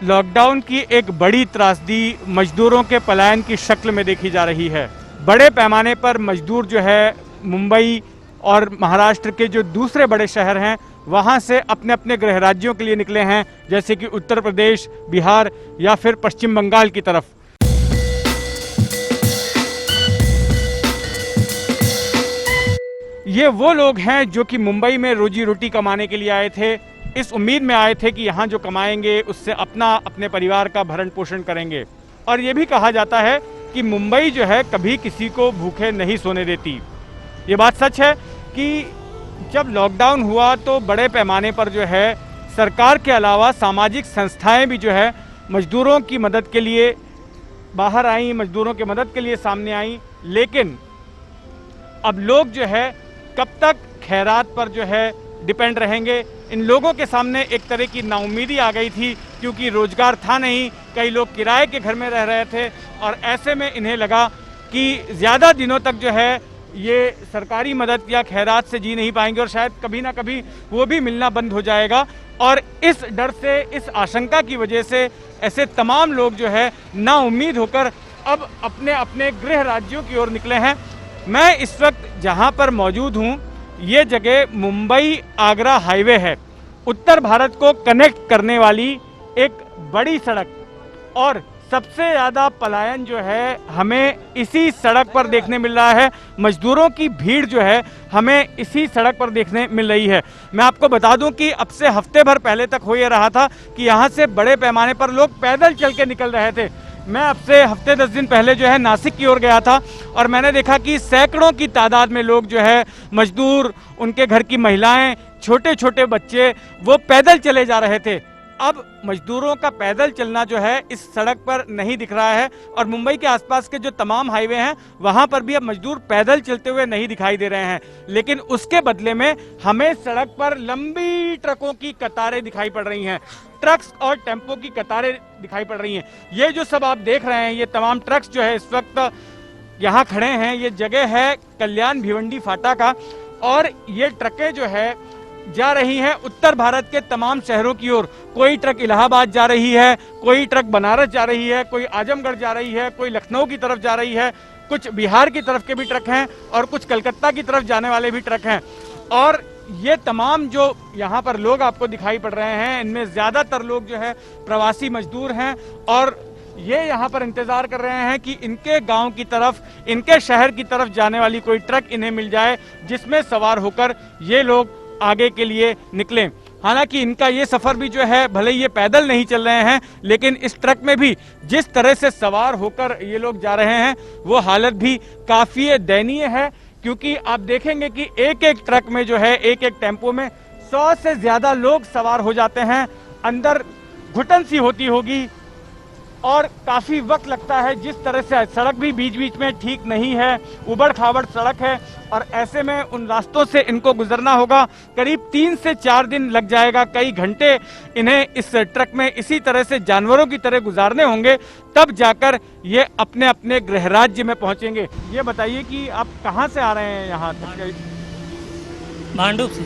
Lockdown की एक बड़ी त्रासदी मजदूरों के पलायन की शक्ल में देखी जा रही है। बड़े पैमाने पर मजदूर जो है मुंबई और महाराष्ट्र के जो दूसरे बड़े शहर हैं वहां से अपने अपने गृह राज्यों के लिए निकले हैं, जैसे कि उत्तर प्रदेश, बिहार या फिर पश्चिम बंगाल की तरफ। ये वो लोग हैं जो कि मुंबई में रोजी रोटी कमाने के लिए आए थे, इस उम्मीद में आए थे कि यहाँ जो कमाएंगे उससे अपने परिवार का भरण पोषण करेंगे। और ये भी कहा जाता है कि मुंबई जो है कभी किसी को भूखे नहीं सोने देती। ये बात सच है कि जब लॉकडाउन हुआ तो बड़े पैमाने पर जो है सरकार के अलावा सामाजिक संस्थाएं भी जो है मजदूरों की मदद के लिए बाहर आई, मजदूरों की मदद के लिए सामने आई। लेकिन अब लोग जो है कब तक खैरात पर जो है डिपेंड रहेंगे। इन लोगों के सामने एक तरह की नाउम्मीदी आ गई थी, क्योंकि रोजगार था नहीं, कई लोग किराए के घर में रह रहे थे और ऐसे में इन्हें लगा कि ज़्यादा दिनों तक जो है ये सरकारी मदद या खैरात से जी नहीं पाएंगे और शायद कभी ना कभी वो भी मिलना बंद हो जाएगा। और इस डर से, इस आशंका की वजह से ऐसे तमाम लोग जो है नाउम्मीद होकर अब अपने अपने गृह राज्यों की ओर निकले हैं। मैं इस वक्त जहां पर मौजूद हूं, ये जगह मुंबई आगरा हाईवे है, उत्तर भारत को कनेक्ट करने वाली एक बड़ी सड़क। और सबसे ज़्यादा पलायन जो है हमें इसी सड़क पर देखने मिल रहा है। मजदूरों की भीड़ जो है हमें इसी सड़क पर देखने मिल रही है। मैं आपको बता दूं कि अब से हफ्ते भर पहले तक हो ये रहा था कि यहाँ से बड़े पैमाने पर लोग पैदल चल के निकल रहे थे। मैं अब से हफ्ते 10 दिन पहले जो है नासिक की ओर गया था और मैंने देखा कि सैकड़ों की तादाद में लोग जो है मजदूर, उनके घर की महिलाएं, छोटे छोटे बच्चे, वो पैदल चले जा रहे थे। अब मजदूरों का पैदल चलना जो है इस सड़क पर नहीं दिख रहा है और मुंबई के आसपास के जो तमाम हाईवे हैं वहां पर भी अब मजदूर पैदल चलते हुए नहीं दिखाई दे रहे हैं। लेकिन उसके बदले में हमें सड़क पर लंबी ट्रकों की कतारें दिखाई पड़ रही हैं, ट्रक्स और टेम्पो की कतारें दिखाई पड़ रही हैं। ये जो सब आप देख रहे हैं, ये तमाम ट्रक्स जो है इस वक्त यहाँ खड़े हैं। ये जगह है कल्याण भिवंडी फाटा का और ये ट्रकें जो है जा रही हैं उत्तर भारत के तमाम शहरों की ओर। कोई ट्रक इलाहाबाद जा रही है, कोई ट्रक बनारस जा रही है, कोई आजमगढ़ जा रही है, कोई लखनऊ की तरफ जा रही है, कुछ बिहार की तरफ के भी ट्रक हैं और कुछ कलकत्ता की तरफ जाने वाले भी ट्रक हैं। और ये तमाम जो यहाँ पर लोग आपको दिखाई पड़ रहे हैं, इनमें ज़्यादातर लोग जो है प्रवासी मजदूर हैं और ये यहाँ पर इंतजार कर रहे हैं कि इनके गांव की तरफ, इनके शहर की तरफ जाने वाली कोई ट्रक इन्हें मिल जाए जिसमें सवार होकर ये लोग आगे के लिए निकलें। हालांकि इनका ये सफर भी जो है, भले ये पैदल नहीं चल रहे हैं, लेकिन इस ट्रक में भी जिस तरह से सवार होकर ये लोग जा रहे हैं वो हालत भी काफी दयनीय है। क्योंकि आप देखेंगे कि एक एक ट्रक में जो है, एक एक टेम्पो में 100 से ज्यादा लोग सवार हो जाते हैं। अंदर घुटन सी होती होगी और काफी वक्त लगता है। जिस तरह से सड़क भी बीच बीच में ठीक नहीं है, उबड़ खाबड़ सड़क है और ऐसे में उन रास्तों से इनको गुजरना होगा। करीब 3 से 4 दिन लग जाएगा, कई घंटे इन्हें इस ट्रक में इसी तरह से जानवरों की तरह गुजारने होंगे, तब जाकर ये अपने अपने गृह राज्य में पहुंचेंगे। ये बताइए कि आप कहाँ से आ रहे हैं यहाँ तक? भांडुप से।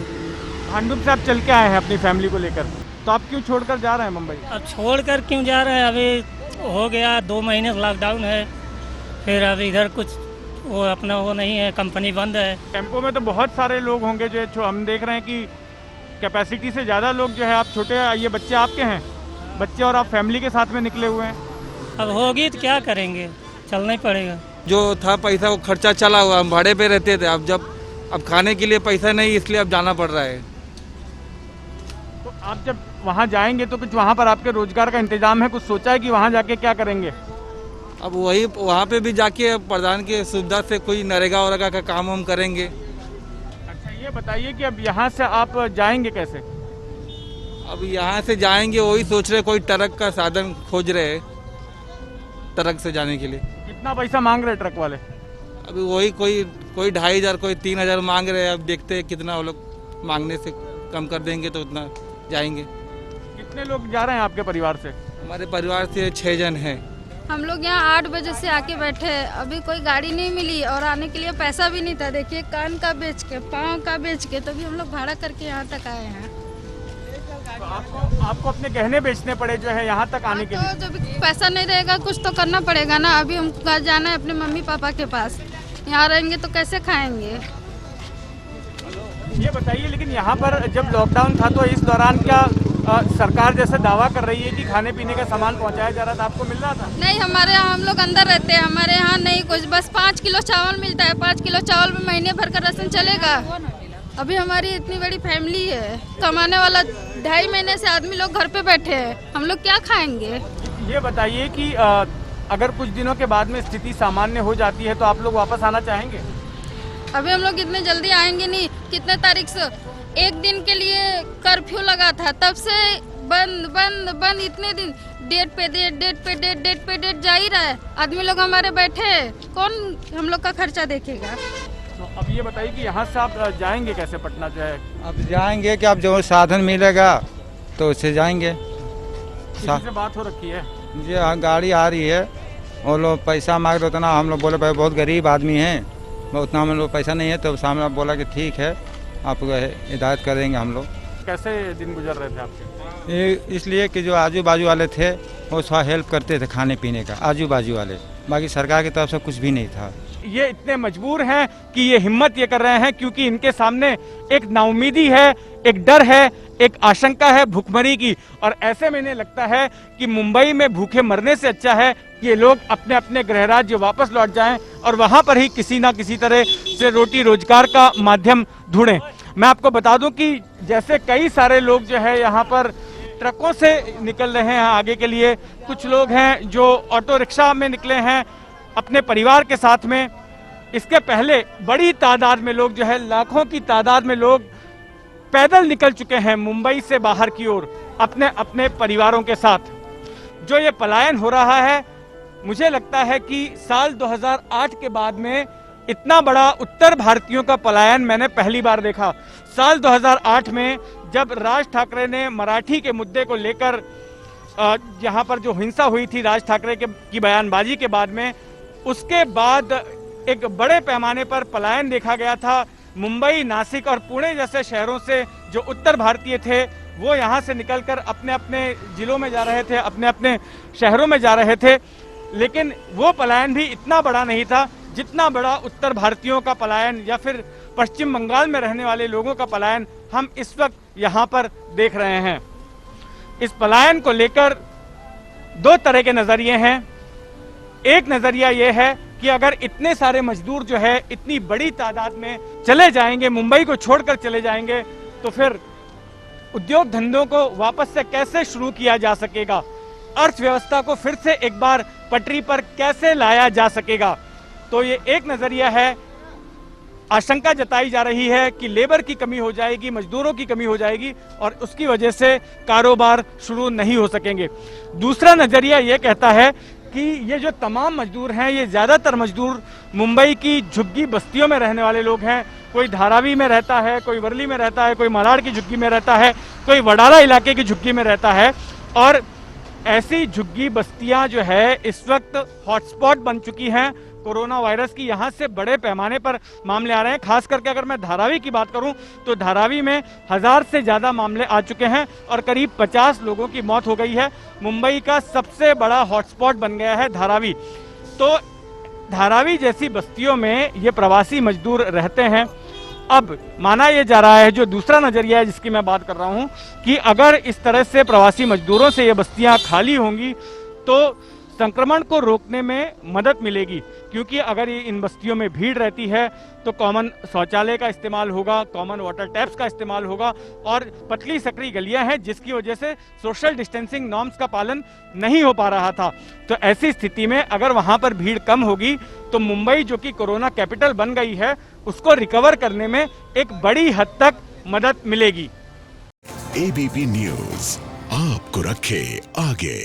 भांडुप से आप चल के आए हैं अपनी फैमिली को लेकर, तो आप क्यों छोड़कर जा रहे हैं मुंबई? अब छोड़कर क्यों जा रहे हैं? अभी हो गया 2 महीने लॉकडाउन है, फिर अब इधर कुछ वो अपना वो नहीं है, कंपनी बंद है। टेम्पो में तो बहुत सारे लोग होंगे जो हम देख रहे हैं कि कैपेसिटी से ज़्यादा लोग जो है। आप छोटे, ये बच्चे आपके हैं, बच्चे और आप फैमिली के साथ में निकले हुए हैं। अब होगी तो क्या करेंगे, चलना ही पड़ेगा। जो था पैसा वो खर्चा चला हुआ, हम भाड़े पे रहते थे, अब खाने के लिए पैसा नहीं, इसलिए अब जाना पड़ रहा है। तो आप जब वहाँ जाएंगे तो कुछ वहाँ पर आपके रोजगार का इंतजाम है? कुछ सोचा है कि वहाँ जाके क्या करेंगे? अब वही वहाँ पे भी जाके प्रधान की सुविधा से कोई नरेगा वरेगा का काम हम करेंगे। अच्छा, ये बताइए कि अब यहाँ से आप जाएंगे कैसे? अब यहाँ से जाएंगे वही सोच रहे, कोई ट्रक का साधन खोज रहे हैं ट्रक से जाने के लिए। कितना पैसा मांग रहे ट्रक वाले? अभी वही कोई 2,500, कोई 3,000 मांग रहे हैं। अब देखते हैं कितना वो लोग मांगने से कम कर देंगे तो उतना जाएंगे। कितने लोग जा रहे हैं आपके परिवार से? हमारे परिवार से 6 जन हैं। हम लोग यहाँ 8 बजे से आके बैठे, अभी कोई गाड़ी नहीं मिली और आने के लिए पैसा भी नहीं था। देखिए, कान का बेच के, पाँव का बेच के, तभी हम लोग भाड़ा करके यहाँ तक आए हैं। आपको अपने गहने बेचने पड़े जो है यहाँ तक आने के लिए? तो जब पैसा नहीं रहेगा कुछ तो करना पड़ेगा ना। अभी हमको घर जाना है अपने मम्मी पापा के पास, यहाँ रहेंगे तो कैसे खाएंगे? ये बताइए, लेकिन यहाँ पर जब लॉकडाउन था तो इस दौरान क्या सरकार जैसे दावा कर रही है कि खाने पीने का सामान पहुँचाया जा रहा था, आपको मिल रहा था? नहीं, हमारे यहाँ हम लोग अंदर रहते हैं, हमारे यहाँ नहीं कुछ, बस 5 किलो चावल मिलता है। 5 किलो चावल में महीने भर का राशन चलेगा? अभी हमारी इतनी बड़ी फैमिली है, कमाने वाला 2.5 महीने से आदमी लोग घर पे बैठे हैं, हम लोग क्या खाएंगे? ये बताइए कि अगर कुछ दिनों के बाद में स्थिति सामान्य हो जाती है तो आप लोग वापस आना चाहेंगे? अभी हम लोग इतने जल्दी आएंगे नहीं। कितने तारीख से 1 दिन के लिए कर्फ्यू लगा था, तब से बंद बंद बंद, इतने दिन डेट पे डेट जा ही रहा है। आदमी लोग हमारे बैठे, कौन हम लोग का खर्चा देखेगा? तो अब ये बताइए कि यहाँ से आप जाएंगे कैसे पटना जो है? अब जाएंगे कि अब जो साधन मिलेगा तो उससे जाएंगे। किसी से बात हो रखी है? जी हाँ, गाड़ी आ रही है, वो लोग पैसा मांग रहे, उतना हम लोग बोले भाई बहुत गरीब आदमी हैं, उतना हम लोग पैसा नहीं है, तो सामने बोला कि ठीक है आपको हिदायत करेंगे हम लोग। कैसे दिन गुजर रहे थे आपके? ये इसलिए कि जो आजू बाजू वाले थे वो थोड़ा हेल्प करते थे खाने पीने का, आजू बाजू वाले, बाकी सरकार की तरफ से कुछ भी नहीं था। ये इतने मजबूर हैं कि ये हिम्मत ये कर रहे हैं क्योंकि इनके सामने एक नाउमीदी है, एक डर है, एक आशंका है भूखमरी की। और ऐसे में इन्हें लगता है कि मुंबई में भूखे मरने से अच्छा है कि ये लोग अपने अपने गृह राज्य वापस लौट जाएं और वहां पर ही किसी ना किसी तरह से रोटी रोजगार का माध्यम ढूंढें। मैं आपको बता दूं कि जैसे कई सारे लोग जो है यहाँ पर ट्रकों से निकल रहे हैं आगे के लिए, कुछ लोग हैं जो ऑटो रिक्शा में निकले हैं अपने परिवार के साथ में। इसके पहले बड़ी तादाद में लोग जो है, लाखों की तादाद में लोग पैदल निकल चुके हैं मुंबई से बाहर की ओर अपने अपने परिवारों के साथ। जो ये पलायन हो रहा है, मुझे लगता है कि साल 2008 के बाद में इतना बड़ा उत्तर भारतीयों का पलायन मैंने पहली बार देखा। साल 2008 में जब राज ठाकरे ने मराठी के मुद्दे को लेकर यहाँ पर जो हिंसा हुई थी राज ठाकरे की बयानबाजी के बाद में, उसके बाद एक बड़े पैमाने पर पलायन देखा गया था। मुंबई, नासिक और पुणे जैसे शहरों से जो उत्तर भारतीय थे वो यहाँ से निकलकर अपने अपने जिलों में जा रहे थे, अपने अपने शहरों में जा रहे थे। लेकिन वो पलायन भी इतना बड़ा नहीं था जितना बड़ा उत्तर भारतीयों का पलायन या फिर पश्चिम बंगाल में रहने वाले लोगों का पलायन हम इस वक्त यहाँ पर देख रहे हैं। इस पलायन को लेकर 2 तरह के नजरिए हैं। एक नजरिया यह है कि अगर इतने सारे मजदूर जो है इतनी बड़ी तादाद में चले जाएंगे, मुंबई को छोड़कर चले जाएंगे, तो फिर उद्योग धंधों को वापस से कैसे शुरू किया जा सकेगा, अर्थव्यवस्था को फिर से एक बार पटरी पर कैसे लाया जा सकेगा। तो ये एक नजरिया है। आशंका जताई जा रही है कि लेबर की कमी हो जाएगी, मजदूरों की कमी हो जाएगी और उसकी वजह से कारोबार शुरू नहीं हो सकेंगे। दूसरा नजरिया ये कहता है कि ये जो तमाम मजदूर हैं, ये ज़्यादातर मजदूर मुंबई की झुग्गी बस्तियों में रहने वाले लोग हैं। कोई धारावी में रहता है, कोई वर्ली में रहता है, कोई मलाड की झुग्गी में रहता है, कोई वडाला इलाके की झुग्गी में रहता है। और ऐसी झुग्गी बस्तियां जो है इस वक्त हॉटस्पॉट बन चुकी हैं कोरोना वायरस की। यहाँ से बड़े पैमाने पर मामले आ रहे हैं। खास करके अगर मैं धारावी की बात करूं तो धारावी में 1000 से ज़्यादा मामले आ चुके हैं और करीब 50 लोगों की मौत हो गई है। मुंबई का सबसे बड़ा हॉटस्पॉट बन गया है धारावी। तो धारावी जैसी बस्तियों में ये प्रवासी मजदूर रहते हैं। अब माना यह जा रहा है, जो दूसरा नजरिया है जिसकी मैं बात कर रहा हूं, कि अगर इस तरह से प्रवासी मजदूरों से ये बस्तियां खाली होंगी तो संक्रमण को रोकने में मदद मिलेगी। क्योंकि अगर ये इन बस्तियों में भीड़ रहती है तो कॉमन शौचालय का इस्तेमाल होगा, कॉमन वाटर टैप्स का इस्तेमाल होगा और पतली सकरी गलियां हैं जिसकी वजह से सोशल डिस्टेंसिंग नॉर्म्स का पालन नहीं हो पा रहा था। तो ऐसी स्थिति में अगर वहां पर भीड़ कम होगी तो मुंबई, जो कि कोरोना कैपिटल बन गई है, उसको रिकवर करने में एक बड़ी हद तक मदद मिलेगी। एबीपी न्यूज़ आपको रखे आगे।